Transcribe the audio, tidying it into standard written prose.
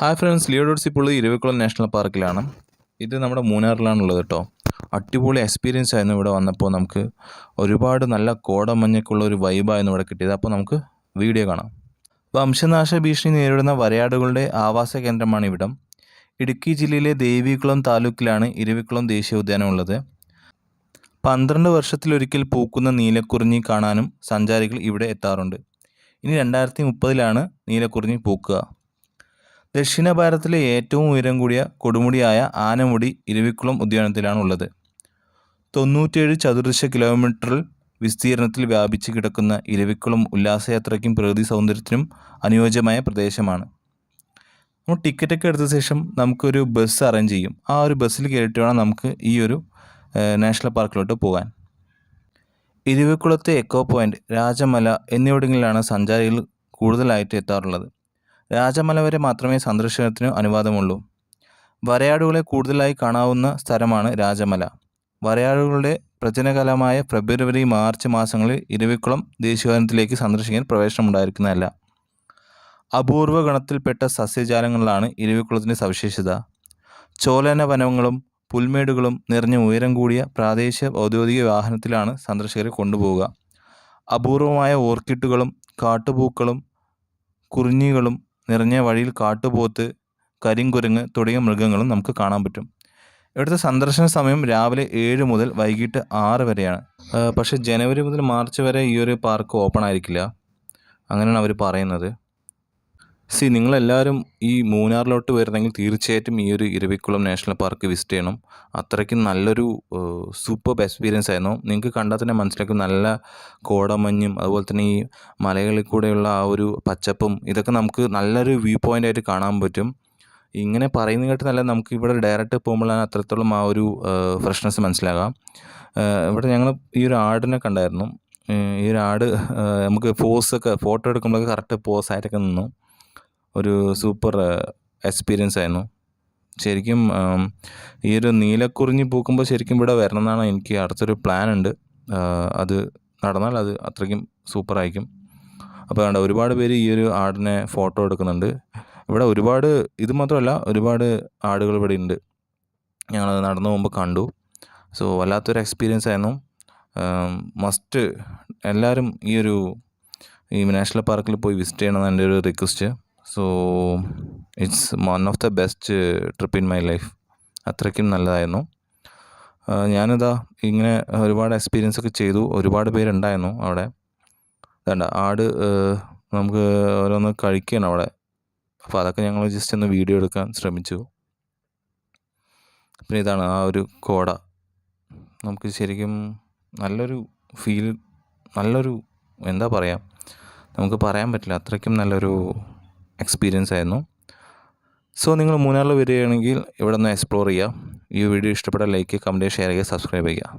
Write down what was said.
Hi friends, Leo dots ഇപ്പോൾ Eravikulam national പാർക്കിലാണ്. ഇത് നമ്മുടെ മൂന്നാറിലാണുള്ളത് കേട്ടോ. അടിപൊളി എക്സ്പീരിയൻസ് ആയിരുന്നു ഇവിടെ വന്നപ്പോൾ. നമുക്ക് ഒരുപാട് നല്ല കോടമഞ്ഞൊക്കെയുള്ള ഒരു വൈബായിരുന്നു ഇവിടെ കിട്ടിയത്. അപ്പോൾ നമുക്ക് വീഡിയോ കാണാം. വംശനാശ ഭീഷണി നേരിടുന്ന വരയാടുകളുടെ ആവാസ കേന്ദ്രമാണ് ഇവിടം. ഇടുക്കി ജില്ലയിലെ ദേവികുളം താലൂക്കിലാണ് ഇരവിക്കുളം ദേശീയോദ്യാനം ഉള്ളത്. 12 വർഷത്തിലൊരിക്കൽ പൂക്കുന്ന നീലക്കുറിഞ്ഞി കാണാനും സഞ്ചാരികൾ ഇവിടെ എത്താറുണ്ട്. ഇനി 2030 നീലക്കുറിഞ്ഞി പൂക്കുക. ദക്ഷിണ ഭാരതത്തിലെ ഏറ്റവും ഉയരം കൂടിയ കൊടുമുടിയായ ആനമുടി ഇരവിക്കുളം ഉദ്യാനത്തിലാണ് ഉള്ളത്. 97 ചതുരശ്ര കിലോമീറ്ററിൽ വിസ്തീർണത്തിൽ വ്യാപിച്ച് കിടക്കുന്ന ഇരവിക്കുളം ഉല്ലാസയാത്രയ്ക്കും പ്രകൃതി സൗന്ദര്യത്തിനും അനുയോജ്യമായ പ്രദേശമാണ്. നമ്മൾ ടിക്കറ്റൊക്കെ എടുത്ത ശേഷം നമുക്കൊരു ബസ് അറേഞ്ച് ചെയ്യും. ആ ഒരു ബസ്സിൽ കയറിയിട്ട് വേണം നമുക്ക് ഈ ഒരു നാഷണൽ പാർക്കിലോട്ട് പോകാൻ. ഇരവിക്കുളത്തെ എക്കോ പോയിൻ്റ്, രാജമല എന്നിവിടങ്ങളിലാണ് സഞ്ചാരികൾ കൂടുതലായിട്ട് എത്താറുള്ളത്. രാജമല വരെ മാത്രമേ സന്ദർശനത്തിന് അനുവാദമുള്ളൂ. വരയാടുകളെ കൂടുതലായി കാണാവുന്ന സ്ഥലമാണ് രാജമല. വരയാടുകളുടെ പ്രജനകാലമായ ഫെബ്രുവരി മാർച്ച് മാസങ്ങളിൽ ഇരവിക്കുളം ദേശീയോദ്യാനത്തിലേക്ക് സന്ദർശിക്കാൻ പ്രവേശനമുണ്ടായിരിക്കുന്നതല്ല. അപൂർവ ഗണത്തിൽപ്പെട്ട സസ്യജാലങ്ങളിലാണ് ഇരവിക്കുളത്തിൻ്റെ സവിശേഷത. ചോലന വനങ്ങളും പുൽമേടുകളും നിറഞ്ഞ ഉയരം കൂടിയ പ്രാദേശിക ഔദ്യോഗിക വാഹനത്തിലാണ് സന്ദർശകരെ കൊണ്ടുപോവുക. അപൂർവമായ ഓർക്കിഡുകളും കാട്ടുപൂക്കളും കുറിഞ്ഞികളും നിറഞ്ഞ വഴിയിൽ കാട്ടുപോത്ത്, കരിങ്കുരങ്ങ് തുടങ്ങിയ മൃഗങ്ങളും നമുക്ക് കാണാൻ പറ്റും. ഇവിടുത്തെ സന്ദർശന സമയം രാവിലെ 7 മുതൽ വൈകിട്ട് 6 വരെയാണ്. പക്ഷേ ജനുവരി മുതൽ മാർച്ച് വരെ ഈ ഒരു പാർക്ക് ഓപ്പൺ ആയിരിക്കില്ല, അങ്ങനെയാണ് അവർ പറയുന്നത്. നിങ്ങളെല്ലാവരും ഈ മൂന്നാറിലോട്ട് വരുന്നെങ്കിൽ തീർച്ചയായിട്ടും ഈ ഒരു ഇരവിക്കുളം നാഷണൽ പാർക്ക് വിസിറ്റ് ചെയ്യണം. അത്രയ്ക്കും നല്ലൊരു സൂപ്പർബ് എക്സ്പീരിയൻസ് ആയിരുന്നു. നിങ്ങൾക്ക് കണ്ടാൽ തന്നെ മനസ്സിലാക്കും, നല്ല കോടമഞ്ഞും അതുപോലെ തന്നെ ഈ മലകളിൽ കൂടെയുള്ള ആ ഒരു പച്ചപ്പും ഇതൊക്കെ നമുക്ക് നല്ലൊരു വ്യൂ പോയിൻ്റ് ആയിട്ട് കാണാൻ പറ്റും. ഇങ്ങനെ പറയുന്നത് കേട്ട് നല്ല നമുക്ക് ഇവിടെ ഡയറക്റ്റ് പോകുമ്പോഴാണ് അത്രത്തോളം ആ ഒരു ഫ്രഷ്നെസ് മനസ്സിലാകാം. ഇവിടെ ഞങ്ങൾ ഈ ഒരു ആടിനെ കണ്ടായിരുന്നു. ഈ ഒരു ആട് നമുക്ക് ഫോട്ടോ എടുക്കുമ്പോഴൊക്കെ കറക്റ്റ് പോസായിട്ടൊക്കെ നിന്നു. ഒരു സൂപ്പർ എക്സ്പീരിയൻസ് ആയിരുന്നു ശരിക്കും. ഈ ഒരു നീലക്കുറിഞ്ഞി പൂക്കുമ്പോൾ ശരിക്കും ഇവിടെ വരണം എന്നാണ് എനിക്ക് അടുത്തൊരു പ്ലാൻ ഉണ്ട്. അത് നടന്നാൽ അത് അത്രയ്ക്കും സൂപ്പറായിരിക്കും. അപ്പോൾ വേണ്ട ഒരുപാട് പേര് ഈ ഒരു ആടിനെ ഫോട്ടോ എടുക്കുന്നുണ്ട്. ഇവിടെ ഒരുപാട്, ഇത് മാത്രമല്ല ഒരുപാട് ആടുകൾ ഇവിടെ ഉണ്ട്. ഞങ്ങളത് നടന്നു പോകുമ്പോൾ കണ്ടു. വല്ലാത്തൊരു എക്സ്പീരിയൻസ് ആയിരുന്നു. മസ്റ്റ് എല്ലാവരും ഈ നാഷണൽ പാർക്കിൽ പോയി വിസിറ്റ് ചെയ്യണമെന്ന് എൻ്റെ ഒരു request. It's one of the best trip in my life. അത്രയ്ക്കും നല്ലതായിരുന്നു. ഞാനിതാ ഇങ്ങനെ ഒരുപാട് എക്സ്പീരിയൻസ് ഒക്കെ ചെയ്തു. ഒരുപാട് പേരുണ്ടായിരുന്നു അവിടെ. വേണ്ട ആട് നമുക്ക് ഓരോന്ന് കഴിക്കണം അവിടെ. അപ്പോൾ അതൊക്കെ ഞങ്ങൾ ജസ്റ്റ് ഒന്ന് വീഡിയോ എടുക്കാൻ ശ്രമിച്ചു. പിന്നെ ഇതാണ് ആ ഒരു കോട. നമുക്ക് ശരിക്കും നല്ലൊരു ഫീൽ, നല്ലൊരു എന്താ പറയുക, നമുക്ക് പറയാൻ പറ്റില്ല, അത്രയ്ക്കും നല്ലൊരു എക്സ്പീരിയൻസ് ആയിരുന്നു. നിങ്ങൾ മൂന്നാറിൽ വരികയാണെങ്കിൽ ഇവിടെ നിന്ന് എക്സ്പ്ലോർ ചെയ്യുക. ഈ വീഡിയോ ഇഷ്ടപ്പെട്ടാൽ ലൈക്ക് ചെയ്യുക, കമൻറ്റ് ചെയ്യുക, ഷെയർ ചെയ്യുക, സബ്സ്ക്രൈബ് ചെയ്യുക.